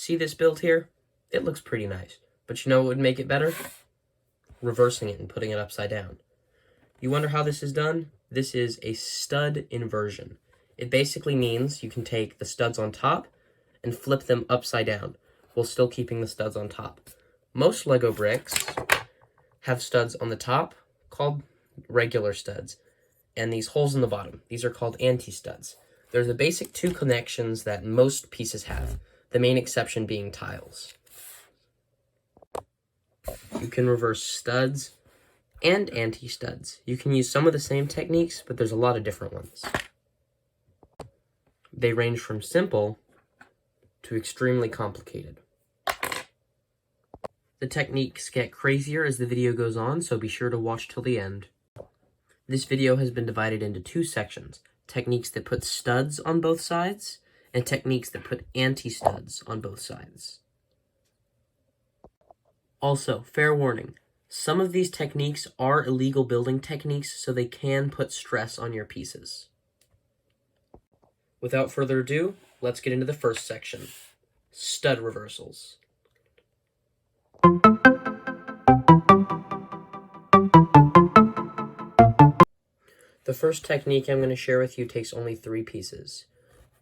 See this build here? It looks pretty nice. But you know what would make it better? Reversing it and putting it upside down. You wonder how this is done? This is a stud inversion. It basically means you can take the studs on top and flip them upside down while still keeping the studs on top. Most Lego bricks have studs on the top called regular studs, and these holes in the bottom. These are called anti-studs. They're the basic two connections that most pieces have, the main exception being tiles. You can reverse studs and anti-studs. You can use some of the same techniques, but there's a lot of different ones. They range from simple to extremely complicated. The techniques get crazier as the video goes on, so be sure to watch till the end. This video has been divided into two sections, techniques that put studs on both sides, and techniques that put anti-studs on both sides. Also, fair warning, some of these techniques are illegal building techniques, so they can put stress on your pieces. Without further ado, let's get into the first section, stud reversals. The first technique I'm going to share with you takes only 3 pieces.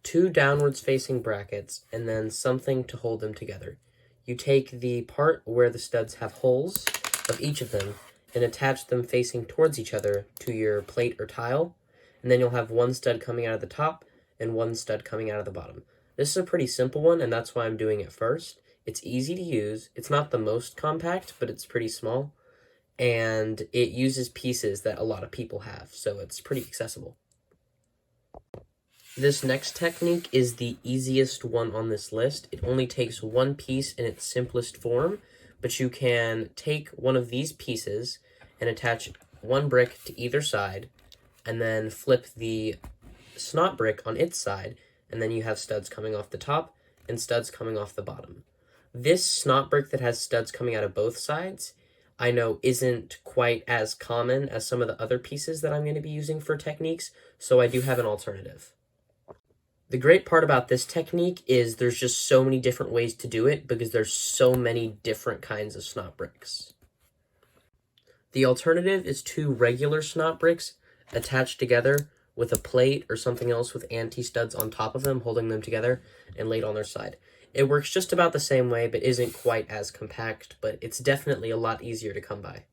2 downwards facing brackets, and then something to hold them together. You take the part where the studs have holes of each of them and attach them facing towards each other to your plate or tile, and then you'll have one stud coming out of the top and one stud coming out of the bottom. This is a pretty simple one, and that's why I'm doing it first. It's easy to use. It's not the most compact, but it's pretty small, and it uses pieces that a lot of people have, so it's pretty accessible. This next technique is the easiest one on this list. It only takes one piece in its simplest form, but you can take one of these pieces and attach one brick to either side, and then flip the snot brick on its side, and then you have studs coming off the top and studs coming off the bottom. This snot brick that has studs coming out of both sides, I know isn't quite as common as some of the other pieces that I'm going to be using for techniques, so I do have an alternative. The great part about this technique is there's just so many different ways to do it because there's so many different kinds of snot bricks. The alternative is 2 regular snot bricks attached together with a plate or something else with anti-studs on top of them, holding them together and laid on their side. It works just about the same way, but isn't quite as compact, but it's definitely a lot easier to come by.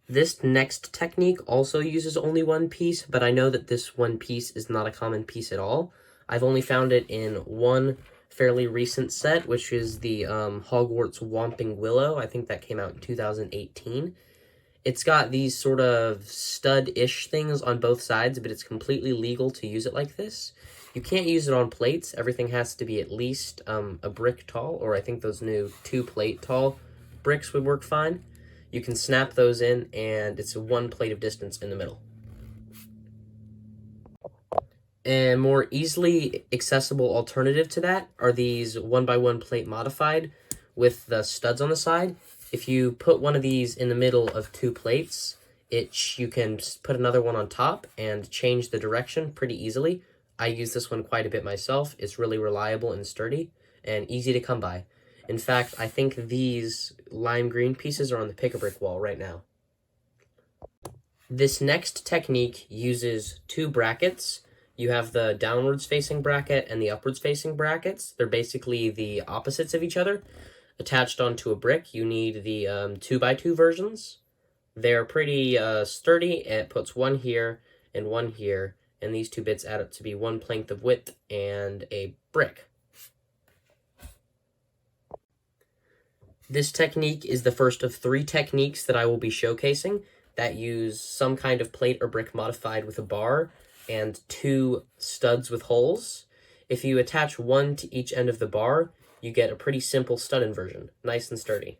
This next technique also uses only one piece, but I know that this one piece is not a common piece at all. I've only found it in one fairly recent set, which is the Hogwarts Whomping Willow. I think that came out in 2018. It's got these sort of stud-ish things on both sides, but it's completely legal to use it like this. You can't use it on plates. Everything has to be at least a brick tall, or I think those new 2-plate tall bricks would work fine. You can snap those in, and it's a 1 plate of distance in the middle. A more easily accessible alternative to that are these 1x1 plate modified with the studs on the side. If you put one of these in the middle of 2 plates, you can put another one on top and change the direction pretty easily. I use this one quite a bit myself. It's really reliable and sturdy and easy to come by. In fact, I think these lime green pieces are on the pick-a-brick wall right now. This next technique uses 2 brackets. You have the downwards facing bracket and the upwards facing brackets. They're basically the opposites of each other. Attached onto a brick, you need the 2x2 versions. They're pretty sturdy. It puts one here and one here, and these 2 bits add up to be 1 plank of width and a brick. This technique is the first of 3 techniques that I will be showcasing that use some kind of plate or brick modified with a bar and 2 studs with holes. If you attach one to each end of the bar, you get a pretty simple stud inversion, nice and sturdy.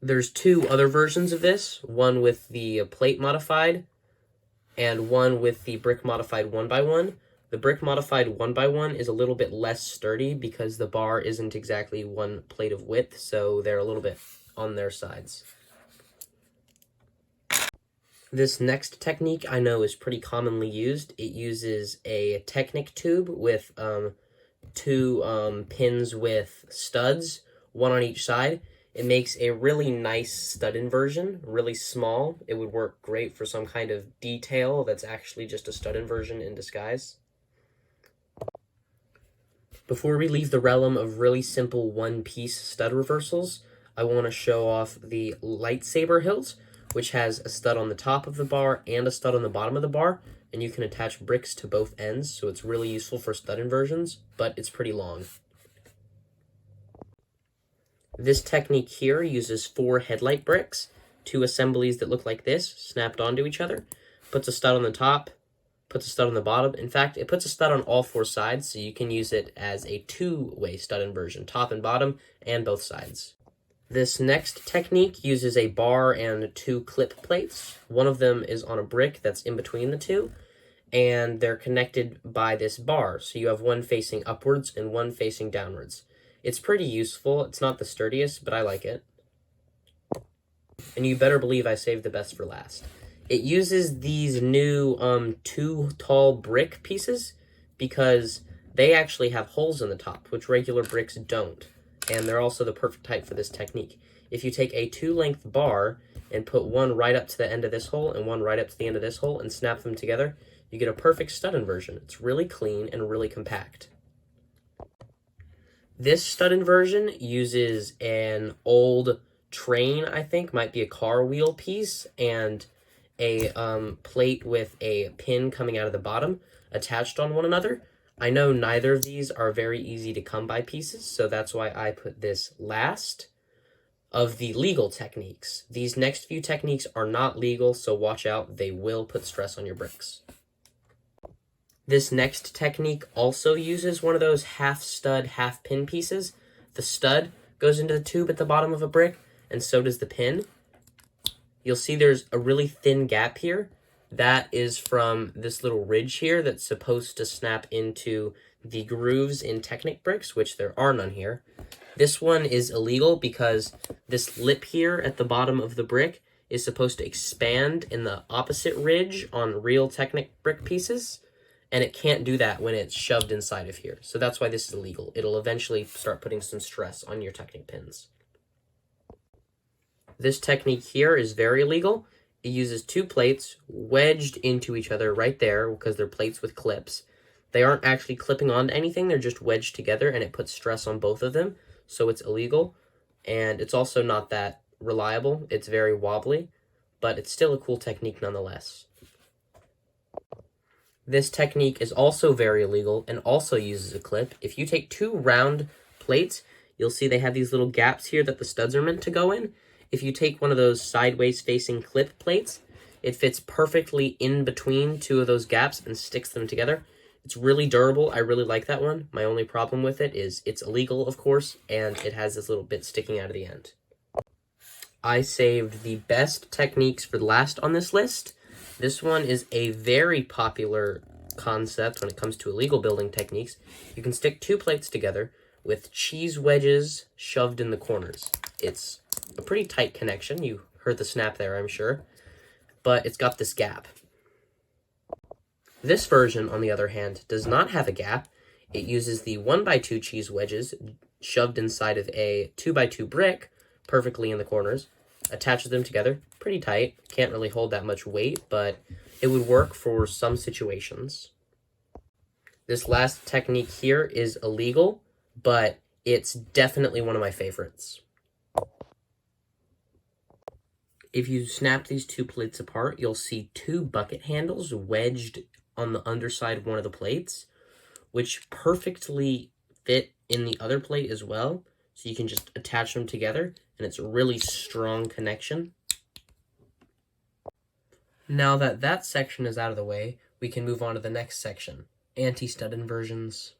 There's 2 other versions of this, one with the plate modified and one with the brick modified 1x1. The brick modified 1x1 is a little bit less sturdy because the bar isn't exactly 1 plate of width, so they're a little bit on their sides. This next technique I know is pretty commonly used. It uses a Technic tube with two pins with studs, one on each side. It makes a really nice stud inversion, really small. It would work great for some kind of detail that's actually just a stud inversion in disguise. Before we leave the realm of really simple one-piece stud reversals, I want to show off the lightsaber hilt, which has a stud on the top of the bar and a stud on the bottom of the bar, and you can attach bricks to both ends, so it's really useful for stud inversions, but it's pretty long. This technique here uses 4 headlight bricks, 2 assemblies that look like this, snapped onto each other, puts a stud on the top, puts a stud on the bottom. In fact, it puts a stud on all 4 sides, so you can use it as a 2-way stud inversion, top and bottom, and both sides. This next technique uses a bar and 2 clip plates. One of them is on a brick that's in between the two, and they're connected by this bar, so you have one facing upwards and one facing downwards. It's pretty useful. It's not the sturdiest, but I like it. And you better believe I saved the best for last. It uses these new 2 tall brick pieces because they actually have holes in the top, which regular bricks don't. And they're also the perfect height for this technique. If you take a 2-length bar and put one right up to the end of this hole and one right up to the end of this hole and snap them together, you get a perfect stud inversion. It's really clean and really compact. This stud inversion uses an old train, I think, might be a car wheel piece, and a plate with a pin coming out of the bottom attached on one another. I know neither of these are very easy to come by pieces, so that's why I put this last of the legal techniques. These next few techniques are not legal, so watch out. They will put stress on your bricks. This next technique also uses one of those half stud, half pin pieces. The stud goes into the tube at the bottom of a brick, and so does the pin. You'll see there's a really thin gap here. That is from this little ridge here that's supposed to snap into the grooves in Technic bricks, which there are none here. This one is illegal because this lip here at the bottom of the brick is supposed to expand in the opposite ridge on real Technic brick pieces, and it can't do that when it's shoved inside of here. So that's why this is illegal. It'll eventually start putting some stress on your Technic pins. This technique here is very illegal. It uses 2 plates wedged into each other right there because they're plates with clips. They aren't actually clipping onto anything, they're just wedged together, and it puts stress on both of them, so it's illegal. And it's also not that reliable. It's very wobbly, but it's still a cool technique nonetheless. This technique is also very illegal and also uses a clip. If you take 2 round plates, you'll see they have these little gaps here that the studs are meant to go in. If you take one of those sideways facing clip plates, it fits perfectly in between 2 of those gaps and sticks them together. It's really durable. I really like that one. My only problem with it is it's illegal, of course, and it has this little bit sticking out of the end. I saved the best techniques for last on this list. This one is a very popular concept when it comes to illegal building techniques. You can stick 2 plates together with cheese wedges shoved in the corners. It's a pretty tight connection. You heard the snap there, I'm sure. But it's got this gap. This version, on the other hand, does not have a gap. It uses the 1x2 cheese wedges shoved inside of a 2x2 brick, perfectly in the corners, attaches them together, pretty tight. Can't really hold that much weight, but it would work for some situations. This last technique here is illegal, but it's definitely one of my favorites. If you snap these 2 plates apart, you'll see 2 bucket handles wedged on the underside of one of the plates, which perfectly fit in the other plate as well. So you can just attach them together, and it's a really strong connection. Now that that section is out of the way, we can move on to the next section, anti-stud inversions.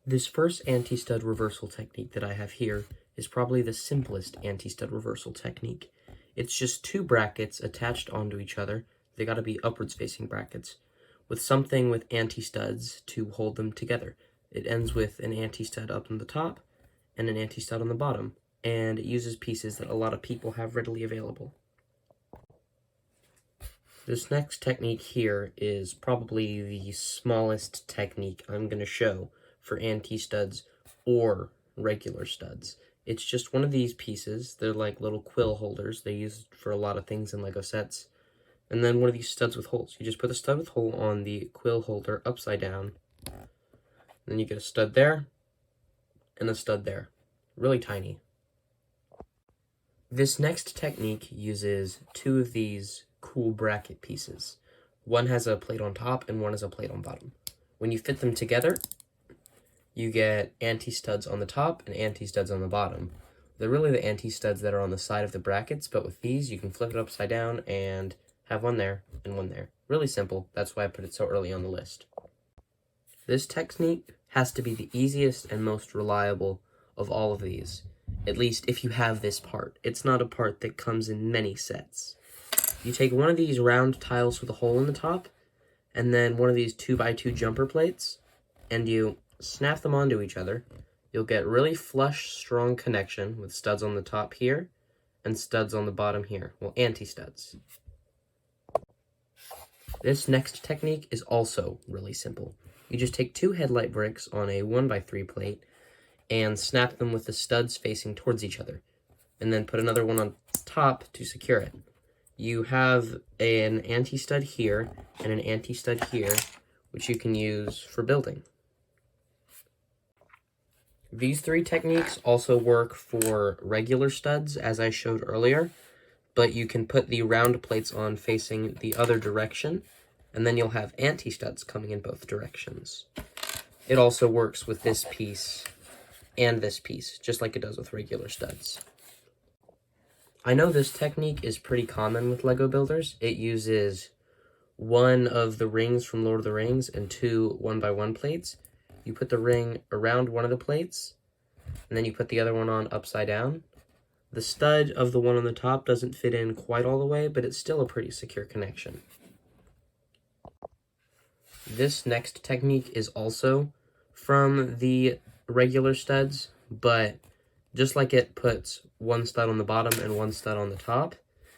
This first anti-stud reversal technique that I have here is probably the simplest anti-stud reversal technique. It's just 2 brackets attached onto each other. They gotta be upwards facing brackets, with something with anti-studs to hold them together. It ends with an anti-stud up on the top and an anti-stud on the bottom, and it uses pieces that a lot of people have readily available. This next technique here is probably the smallest technique I'm going to show for anti-studs or regular studs. It's just one of these pieces. They're like little quill holders. They use for a lot of things in Lego sets. And then one of these studs with holes. You just put the stud with hole on the quill holder upside down. Then you get a stud there and a stud there. Really tiny. This next technique uses two of these cool bracket pieces. One has a plate on top and one has a plate on bottom. When you fit them together, you get anti-studs on the top and anti-studs on the bottom. They're really the anti-studs that are on the side of the brackets, but with these, you can flip it upside down and have one there and one there. Really simple. That's why I put it so early on the list. This technique has to be the easiest and most reliable of all of these, at least if you have this part. It's not a part that comes in many sets. You take one of these round tiles with a hole in the top, and then one of these 2x2 jumper plates, and you snap them onto each other. You'll get really flush, strong connection with studs on the top here, and studs on the bottom here. Well, anti-studs. This next technique is also really simple. You just take two headlight bricks on a 1x3 plate, and snap them with the studs facing towards each other, and then put another one on top to secure it. You have an anti-stud here and an anti-stud here, which you can use for building. These three techniques also work for regular studs, as I showed earlier, but you can put the round plates on facing the other direction, and then you'll have anti-studs coming in both directions. It also works with this piece and this piece, just like it does with regular studs. I know this technique is pretty common with Lego builders. It uses one of the rings from Lord of the Rings and two 1x1 plates. You put the ring around one of the plates, and then you put the other one on upside down. The stud of the one on the top doesn't fit in quite all the way, but it's still a pretty secure connection. This next technique is also from the regular studs, but just like it puts one stud on the bottom and one stud on the top,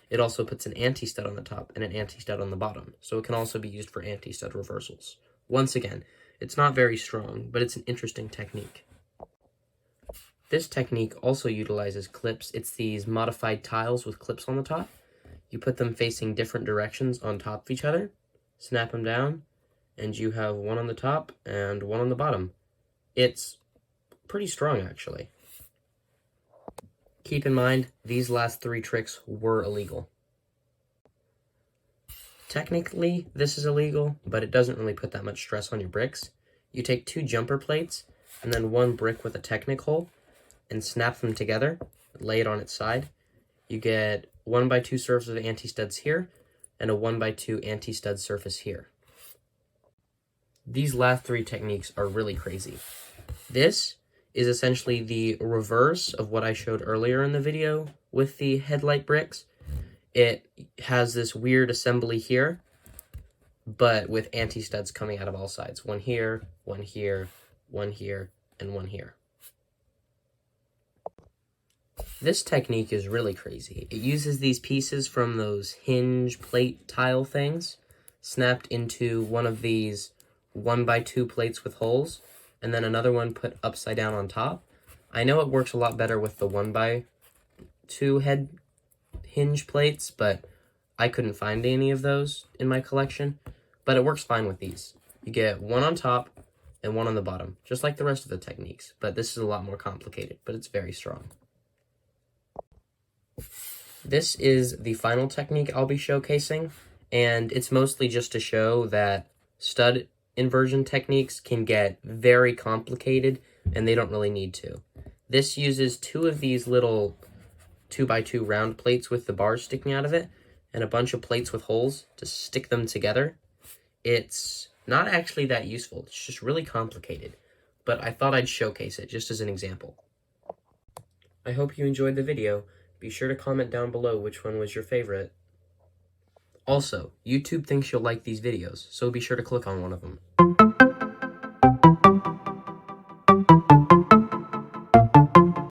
it also puts an anti-stud on the top and an anti-stud on the bottom, so it can also be used for anti-stud reversals. Once again, it's not very strong, but it's an interesting technique. This technique also utilizes clips. It's these modified tiles with clips on the top. You put them facing different directions on top of each other, snap them down, and you have one on the top and one on the bottom. It's pretty strong, actually. Keep in mind, these last three tricks were illegal. Technically, this is illegal, but it doesn't really put that much stress on your bricks. You take two jumper plates, and then one brick with a Technic hole, and snap them together, lay it on its side. You get 1x2 surface of anti-studs here, and a 1x2 anti-stud surface here. These last three techniques are really crazy. This is essentially the reverse of what I showed earlier in the video with the headlight bricks. It has this weird assembly here, but with anti-studs coming out of all sides. One here, one here, one here, and one here. This technique is really crazy. It uses these pieces from those hinge plate tile things, snapped into one of these 1x2 plates with holes, and then another one put upside down on top. I know it works a lot better with the 1x2 head hinge plates, but I couldn't find any of those in my collection. But it works fine with these. You get one on top and one on the bottom, just like the rest of the techniques, but this is a lot more complicated, but it's very strong. This is the final technique I'll be showcasing, and it's mostly just to show that stud inversion techniques can get very complicated, and they don't really need to. This uses two of these little 2x2 round plates with the bars sticking out of it, and a bunch of plates with holes to stick them together. It's not actually that useful, it's just really complicated, but I thought I'd showcase it just as an example. I hope you enjoyed the video. Be sure to comment down below which one was your favorite. Also, YouTube thinks you'll like these videos, so be sure to click on one of them.